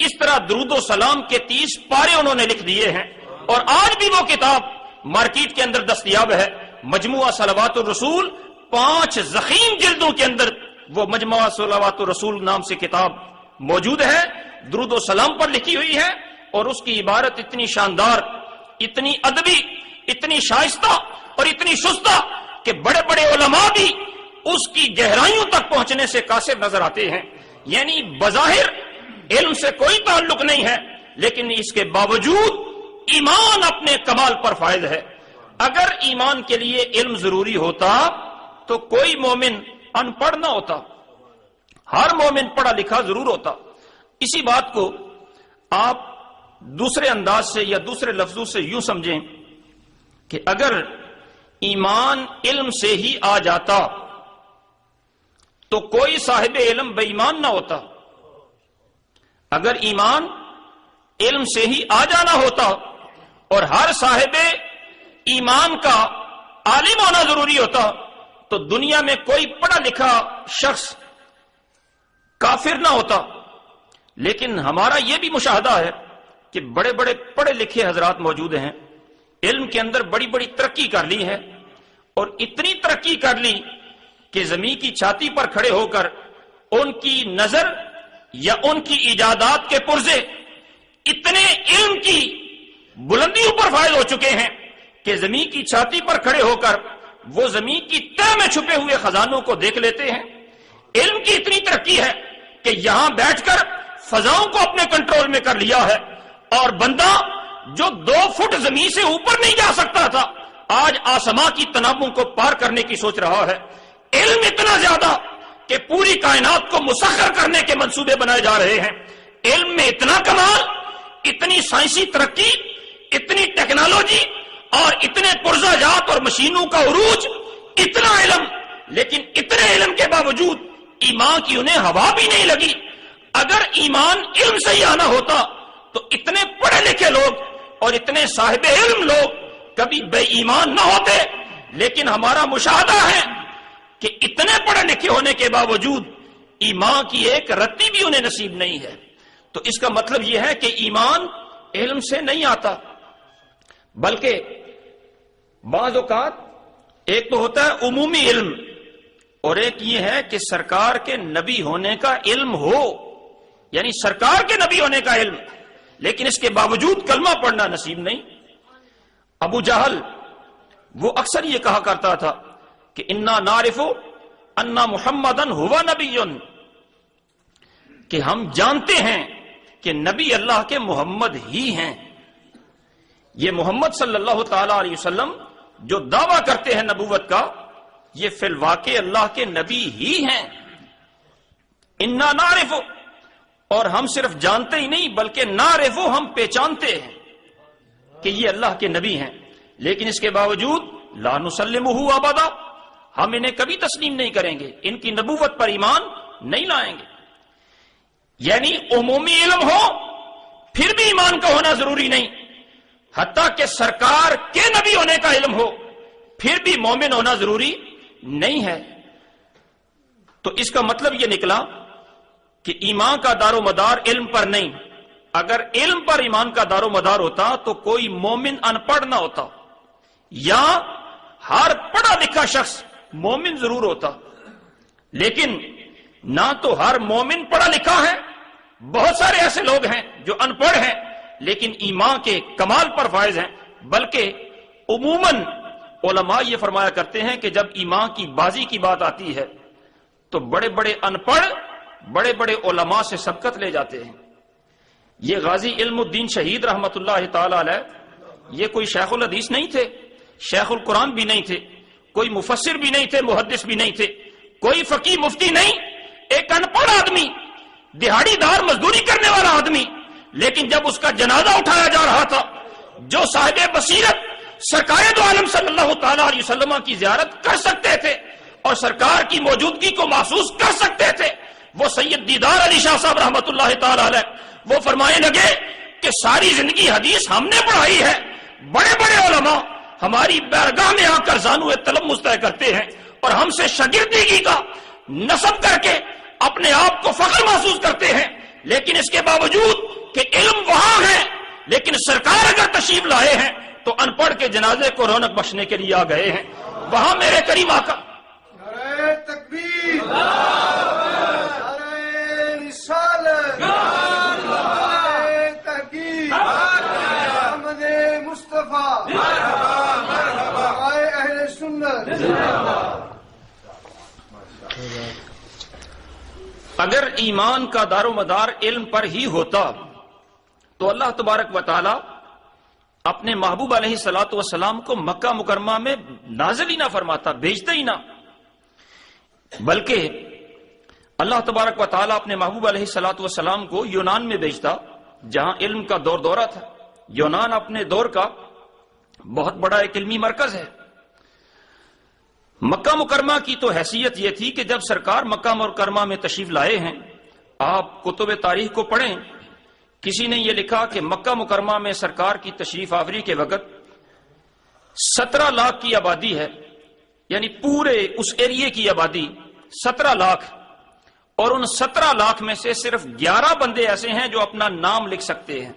اس طرح درود و سلام کے 30 پارے انہوں نے لکھ دیے ہیں، اور آج بھی وہ کتاب مارکیٹ کے اندر دستیاب ہے، مجموعہ صلوات الرسول، 5 ضخیم جلدوں کے اندر وہ مجموعہ صلوات الرسول نام سے کتاب موجود ہے، درود و سلام پر لکھی ہوئی ہے، اور اس کی عبارت اتنی شاندار، اتنی ادبی، اتنی شائستہ اور اتنی شستہ کہ بڑے بڑے علماء بھی اس کی گہرائیوں تک پہنچنے سے قاصر نظر آتے ہیں۔ یعنی بظاہر علم سے کوئی تعلق نہیں ہے، لیکن اس کے باوجود ایمان اپنے کمال پر فائز ہے۔ اگر ایمان کے لیے علم ضروری ہوتا تو کوئی مومن ان پڑھ نہ ہوتا، ہر مومن پڑھا لکھا ضرور ہوتا۔ اسی بات کو آپ دوسرے انداز سے یا دوسرے لفظوں سے یوں سمجھیں کہ اگر ایمان علم سے ہی آ جاتا تو کوئی صاحب علم بے ایمان نہ ہوتا۔ اگر ایمان علم سے ہی آ جانا ہوتا اور ہر صاحب ایمان کا عالم ہونا ضروری ہوتا تو دنیا میں کوئی پڑھا لکھا شخص کافر نہ ہوتا۔ لیکن ہمارا یہ بھی مشاہدہ ہے کہ بڑے بڑے پڑھے لکھے حضرات موجود ہیں، علم کے اندر بڑی بڑی ترقی کر لی ہے، اور اتنی ترقی کر لی کہ زمین کی چھاتی پر کھڑے ہو کر ان کی نظر یا ان کی ایجادات کے پرزے اتنے علم کی بلندیوں پر فائز ہو چکے ہیں کہ زمین کی چھاتی پر کھڑے ہو کر وہ زمین کی تہ میں چھپے ہوئے خزانوں کو دیکھ لیتے ہیں۔ علم کی اتنی ترقی ہے کہ یہاں بیٹھ کر فضاؤں کو اپنے کنٹرول میں کر لیا ہے، اور بندہ جو 2 فٹ زمین سے اوپر نہیں جا سکتا تھا آج آسمان کی تنابوں کو پار کرنے کی سوچ رہا ہے۔ علم اتنا زیادہ کہ پوری کائنات کو مسخر کرنے کے منصوبے بنائے جا رہے ہیں۔ علم میں اتنا کمال، اتنی سائنسی ترقی، اتنی ٹیکنالوجی اور اتنے پرزہ جات اور مشینوں کا عروج، اتنا علم، لیکن اتنے علم کے باوجود ایمان کی انہیں ہوا بھی نہیں لگی۔ اگر ایمان علم سے ہی آنا ہوتا تو اتنے پڑھے لکھے لوگ اور اتنے صاحب علم لوگ کبھی بے ایمان نہ ہوتے، لیکن ہمارا مشاہدہ ہے کہ اتنے پڑھے لکھے ہونے کے باوجود ایمان کی ایک رتی بھی انہیں نصیب نہیں ہے۔ تو اس کا مطلب یہ ہے کہ ایمان علم سے نہیں آتا، بلکہ بعض اوقات ایک تو ہوتا ہے عمومی علم، اور ایک یہ ہے کہ سرکار کے نبی ہونے کا علم ہو، یعنی سرکار کے نبی ہونے کا علم، لیکن اس کے باوجود کلمہ پڑھنا نصیب نہیں۔ ابو جہل وہ اکثر یہ کہا کرتا تھا کہ انا نعرف ان محمدن ہوا نبی، کہ ہم جانتے ہیں کہ نبی اللہ کے محمد ہی ہیں۔ یہ محمد صلی اللہ تعالی علیہ وسلم جو دعویٰ کرتے ہیں نبوت کا، یہ فی الواقع اللہ کے نبی ہی ہیں۔ انا نعرف، اور ہم صرف جانتے ہی نہیں بلکہ نعرف، ہم پہچانتے ہیں کہ یہ اللہ کے نبی ہیں، لیکن اس کے باوجود لا نسلمہ ابدا، ہم انہیں کبھی تسلیم نہیں کریں گے، ان کی نبوت پر ایمان نہیں لائیں گے۔ یعنی عمومی علم ہو پھر بھی ایمان کا ہونا ضروری نہیں، حتیٰ کہ سرکار کے نبی ہونے کا علم ہو پھر بھی مومن ہونا ضروری نہیں ہے۔ تو اس کا مطلب یہ نکلا کہ ایمان کا دار و مدار علم پر نہیں۔ اگر علم پر ایمان کا دار و مدار ہوتا تو کوئی مومن ان پڑھ نہ ہوتا، یا ہر پڑھا لکھا شخص مومن ضرور ہوتا، لیکن نہ تو ہر مومن پڑھا لکھا ہے، بہت سارے ایسے لوگ ہیں جو ان پڑھ ہیں لیکن ایمان کے کمال پر فائز ہیں، بلکہ عموماً علماء یہ فرمایا کرتے ہیں کہ جب ایمان کی بازی کی بات آتی ہے تو بڑے بڑے ان پڑھ بڑے بڑے علماء سے سبقت لے جاتے ہیں۔ یہ غازی علم الدین شہید رحمت اللہ تعالی علیہ، یہ کوئی شیخ الحدیث نہیں تھے، شیخ القرآن بھی نہیں تھے، کوئی مفسر بھی نہیں تھے، محدث بھی نہیں تھے، کوئی فقی مفتی نہیں، ایک ان پڑھ آدمی، دہاڑی دار مزدوری کرنے والا آدمی، لیکن جب اس کا جنازہ اٹھایا جا رہا تھا، جو صاحب بصیرت سرکار دو عالم صلی اللہ تعالی علیہ وسلم کی زیارت کر سکتے تھے اور سرکار کی موجودگی کو محسوس کر سکتے تھے، وہ سید دیدار علی شاہ صاحب رحمت اللہ تعالی علیہ، وہ فرمانے لگے کہ ساری زندگی حدیث ہم نے پڑھائی ہے، بڑے بڑے علماء ہماری بارگاہ میں آ کر زانو طلب مستع کرتے ہیں اور ہم سے شاگردگی کا نسب کر کے اپنے آپ کو فخر محسوس کرتے ہیں لیکن اس کے باوجود کہ علم وہاں ہے، لیکن سرکار اگر تشریف لائے ہیں تو ان پڑھ کے جنازے کو رونق بخشنے کے لیے آ گئے ہیں. وہاں میرے کریم آقا نعرہ تکبیر، نعرہ رسالت، نعرہ تحقیق، محمد مصطفیٰ، آئے اہل سنت. اگر ایمان کا دار و مدار علم پر ہی ہوتا تو اللہ تبارک و تعالی اپنے محبوب علیہ الصلوۃ والسلام کو مکہ مکرمہ میں نازل ہی نہ فرماتا، بھیجتا ہی نہ، بلکہ اللہ تبارک و تعالی اپنے محبوب علیہ الصلوۃ والسلام کو یونان میں بھیجتا، جہاں علم کا دورہ تھا. یونان اپنے دور کا بہت بڑا ایک علمی مرکز ہے. مکہ مکرمہ کی تو حیثیت یہ تھی کہ جب سرکار مکہ مکرمہ میں تشریف لائے ہیں، آپ کتب تاریخ کو پڑھیں، کسی نے یہ لکھا کہ مکہ مکرمہ میں سرکار کی تشریف آوری کے وقت 17 لاکھ کی آبادی ہے، یعنی پورے اس ایریے کی آبادی 17 لاکھ، اور ان 17 لاکھ میں سے صرف 11 بندے ایسے ہیں جو اپنا نام لکھ سکتے ہیں.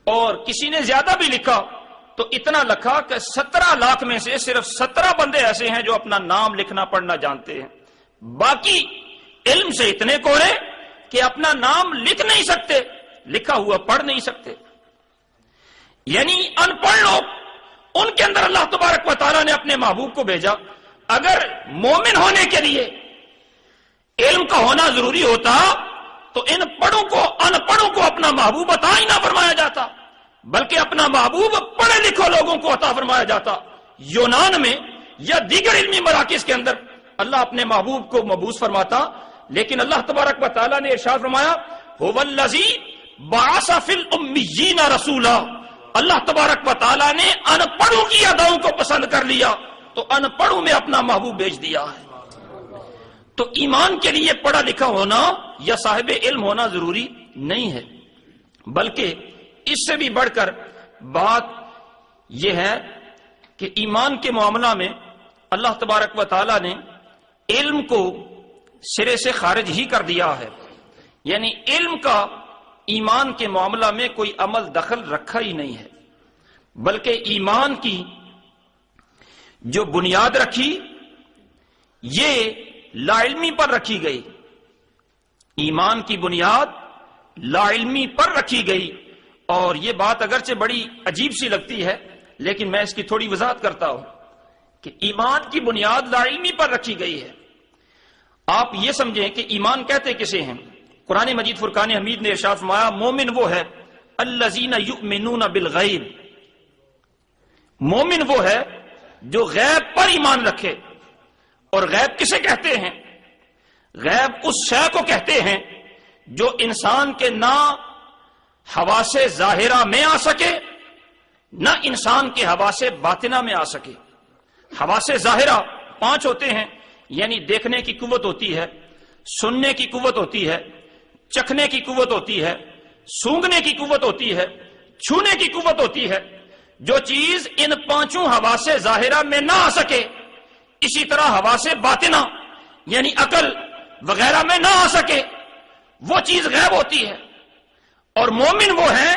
اور کسی نے زیادہ بھی لکھا تو اتنا لکھا کہ 17 لاکھ میں سے صرف 17 بندے ایسے ہیں جو اپنا نام لکھنا پڑھنا جانتے ہیں. باقی علم سے اتنے کورے کہ اپنا نام لکھ نہیں سکتے، لکھا ہوا پڑھ نہیں سکتے. یعنی ان پڑھ لوگ، ان کے اندر اللہ تبارک و تعالیٰ نے اپنے محبوب کو بھیجا. اگر مومن ہونے کے لیے علم کا ہونا ضروری ہوتا تو ان پڑھوں کو اپنا محبوب عطا ہی نہ فرمایا جاتا، بلکہ اپنا محبوب پڑھے لکھو لوگوں کو عطا فرمایا جاتا. یونان میں یا دیگر علمی مراکز کے اندر اللہ اپنے محبوب کو مبعوث فرماتا، لیکن اللہ تبارک و تعالیٰ نے ارشاد فرمایا هو الذی بعث فی الامیین رسولا. اللہ تبارک و تعالیٰ نے ان پڑھوں کی اداؤں کو پسند کر لیا تو ان پڑھوں میں اپنا محبوب بھیج دیا ہے. تو ایمان کے لیے پڑھا لکھا ہونا یا صاحب علم ہونا ضروری نہیں ہے، بلکہ اس سے بھی بڑھ کر بات یہ ہے کہ ایمان کے معاملہ میں اللہ تبارک و تعالیٰ نے علم کو سرے سے خارج ہی کر دیا ہے. یعنی علم کا ایمان کے معاملہ میں کوئی عمل دخل رکھا ہی نہیں ہے، بلکہ ایمان کی جو بنیاد رکھی یہ لا علمی پر رکھی گئی. ایمان کی بنیاد لا علمی پر رکھی گئی. اور یہ بات اگرچہ بڑی عجیب سی لگتی ہے، لیکن میں اس کی تھوڑی وضاحت کرتا ہوں کہ ایمان کی بنیاد لا علمی پر رکھی گئی ہے. آپ یہ سمجھیں کہ ایمان کہتے کسے ہیں؟ قرآن مجید فرقان حمید نے ارشاد فرمایا مومن وہ ہے الذین یؤمنون بالغیب. مومن وہ ہے جو غیب پر ایمان رکھے. اور غیب کسے کہتے ہیں؟ غیب اس شے کو کہتے ہیں جو انسان کے نہ حواس ظاہرہ میں آ سکے نہ انسان کے حواس باطنہ میں آ سکے. حواس ظاہرہ 5 ہوتے ہیں، یعنی دیکھنے کی قوت ہوتی ہے، سننے کی قوت ہوتی ہے، چکھنے کی قوت ہوتی ہے، سونگھنے کی قوت ہوتی ہے، چھونے کی قوت ہوتی ہے. جو چیز ان 5 حواس ظاہرہ میں نہ آ سکے، اسی طرح حواس باطنہ یعنی عقل وغیرہ میں نہ آ سکے، وہ چیز غیب ہوتی ہے. اور مومن وہ ہے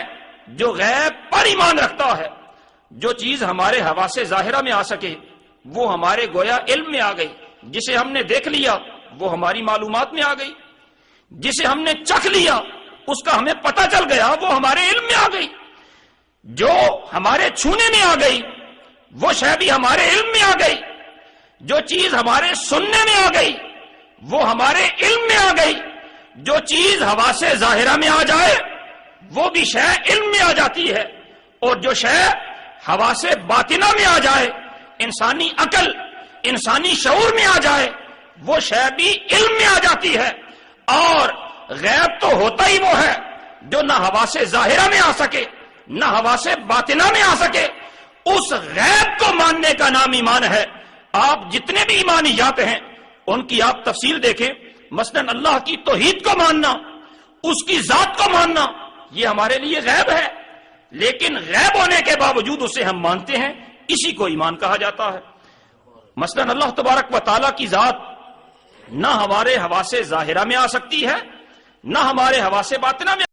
جو غیب پر ایمان رکھتا ہے. جو چیز ہمارے حواس ظاہرہ میں آ سکے وہ ہمارے گویا علم میں آ گئی. جسے ہم نے دیکھ لیا وہ ہماری معلومات میں آ گئی. جسے ہم نے چکھ لیا اس کا ہمیں پتہ چل گیا وہ ہمارے علم میں آ گئی. جو ہمارے چھونے میں آ گئی وہ شے بھی ہمارے علم میں آ گئی. جو چیز ہمارے سننے میں آ گئی وہ ہمارے علم میں آ گئی. جو چیز حواس ظاہرہ میں آ جائے وہ بھی شے علم میں آ جاتی ہے. اور جو شے حواس باطنہ میں آ جائے، انسانی عقل انسانی شعور میں آ جائے، وہ شے بھی علم میں آ جاتی ہے. اور غیب تو ہوتا ہی وہ ہے جو نہ حواس ظاہرہ میں آ سکے نہ حواس باطنہ میں آ سکے. اس غیب کو ماننے کا نام ایمان ہے. آپ جتنے بھی ایمانیات ہیں ان کی آپ تفصیل دیکھیں. مثلا اللہ کی توحید کو ماننا، اس کی ذات کو ماننا، یہ ہمارے لیے غیب ہے، لیکن غیب ہونے کے باوجود اسے ہم مانتے ہیں، اسی کو ایمان کہا جاتا ہے. مثلا اللہ تبارک و تعالیٰ کی ذات نہ ہمارے حواس ظاہرہ میں آ سکتی ہے نہ ہمارے حواس باطنہ میں